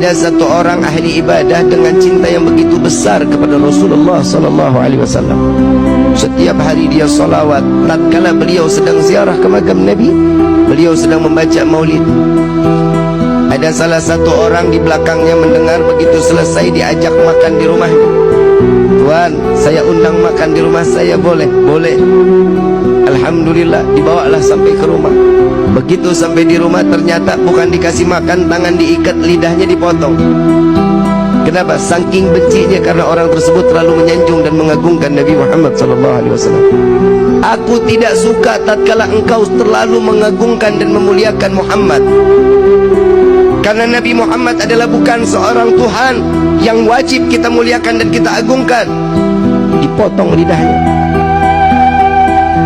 ada satu orang ahli ibadah dengan cinta yang begitu besar kepada Rasulullah sallallahu alaihi wasallam. Setiap hari dia salawat. Tatkala beliau sedang ziarah ke makam Nabi, beliau sedang membaca maulid. Ada salah satu orang di belakangnya mendengar, begitu selesai diajak makan di rumahnya. Tuan, saya undang makan di rumah saya, boleh? Boleh. Alhamdulillah, dibawalah sampai ke rumah. Begitu sampai di rumah, ternyata bukan dikasih makan, tangan diikat, lidahnya dipotong. Kenapa? Saking bencinya karena orang tersebut terlalu menyanjung dan mengagungkan Nabi Muhammad SAW. Aku tidak suka tatkala engkau terlalu mengagungkan dan memuliakan Muhammad, karena Nabi Muhammad adalah bukan seorang Tuhan yang wajib kita muliakan dan kita agungkan. Dipotong lidahnya.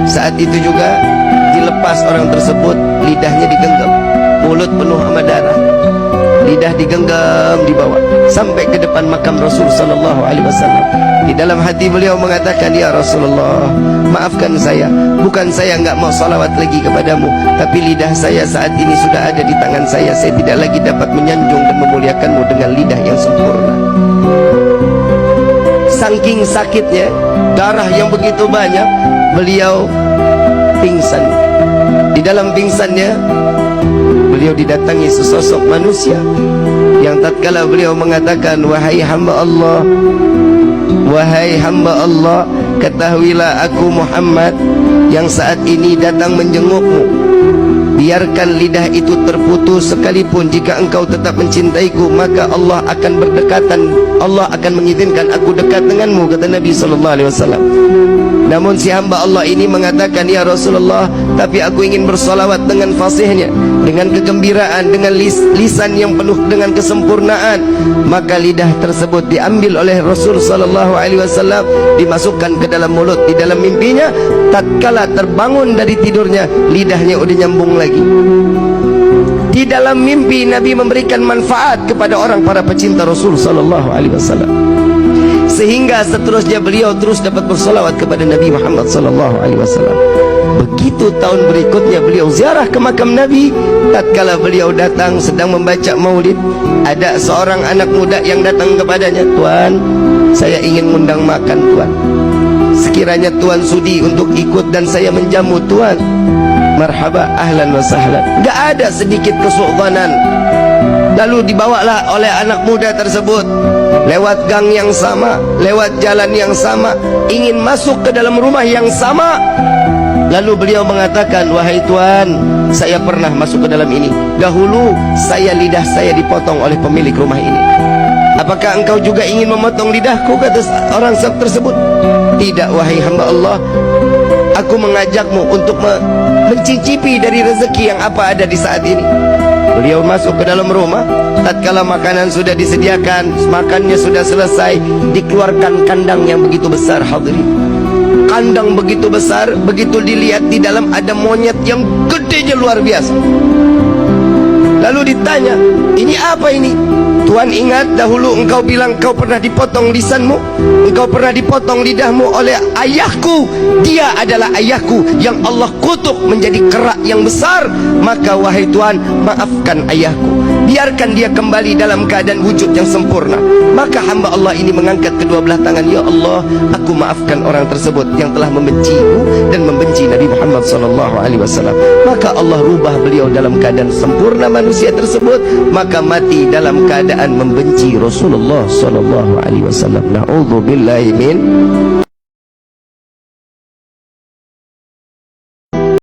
Saat itu juga dilepas orang tersebut, lidahnya digenggam, mulut penuh sama darah, lidah digenggam, dibawa sampai ke depan makam Rasul sallallahu alaihi wasallam. Di dalam hati beliau mengatakan, ya Rasulullah, maafkan saya, bukan saya enggak mau salawat lagi kepadamu, tapi lidah saya saat ini sudah ada di tangan saya tidak lagi dapat menyanjung dan memuliakanmu dengan lidah yang sempurna. Saking sakitnya, darah yang begitu banyak, beliau pingsan. Di dalam pingsannya, beliau didatangi sesosok manusia yang tatkala beliau mengatakan, wahai hamba Allah, wahai hamba Allah, ketahuilah aku Muhammad yang saat ini datang menjengukmu. Biarkan lidah itu terputus, sekalipun jika engkau tetap mencintaiku, maka Allah akan berdekatan, Allah akan mengizinkan aku dekat denganmu, kata Nabi SAW. Namun si hamba Allah ini mengatakan, ya Rasulullah, tapi aku ingin bersolawat dengan fasihnya, dengan kegembiraan, dengan lisan yang penuh dengan kesempurnaan. Maka lidah tersebut diambil oleh Rasul SAW, dimasukkan ke dalam mulut. Di dalam mimpinya, tatkala terbangun dari tidurnya, lidahnya udah nyambung lagi. Di dalam mimpi Nabi memberikan manfaat kepada orang para pecinta Rasul SAW, sehingga seterusnya beliau terus dapat bersolawat kepada Nabi Muhammad SAW. Begitu tahun berikutnya beliau ziarah ke makam Nabi. Tatkala beliau datang sedang membaca maulid, ada seorang anak muda yang datang kepadanya, Tuan, saya ingin undang makan Tuan. Sekiranya Tuan sudi untuk ikut dan saya menjamu Tuan, marhaba, ahlan wa sahlan. Gak ada sedikit kesultanan. Lalu dibawalah oleh anak muda tersebut lewat gang yang sama, lewat jalan yang sama, ingin masuk ke dalam rumah yang sama. Lalu beliau mengatakan, wahai Tuan, saya pernah masuk ke dalam ini. Dahulu lidah saya dipotong oleh pemilik rumah ini. Apakah engkau juga ingin memotong lidahku, kata orang tersebut. Tidak, wahai hamba Allah, aku mengajakmu untuk mencicipi dari rezeki yang apa ada di saat ini. Beliau masuk ke dalam rumah. Tatkala makanan sudah disediakan, makannya sudah selesai, dikeluarkan kandang yang begitu besar, hadirin. Kandang begitu besar, begitu dilihat di dalam ada monyet yang gedenya luar biasa. Lalu ditanya, ini apa ini? Tuan, ingat dahulu engkau bilang engkau pernah dipotong lisanmu, engkau pernah dipotong lidahmu oleh ayahku. Dia adalah ayahku yang Allah kutuk menjadi kerak yang besar. Maka wahai Tuan, maafkan ayahku, biarkan dia kembali dalam keadaan wujud yang sempurna. Maka hamba Allah ini mengangkat kedua belah tangan, ya Allah, aku maafkan orang tersebut yang telah membenciku dan membenci Nabi Muhammad SAW. Maka Allah rubah beliau dalam keadaan sempurna manusia tersebut, maka mati dalam keadaan membenci Rasulullah SAW. Na'udzubillahi min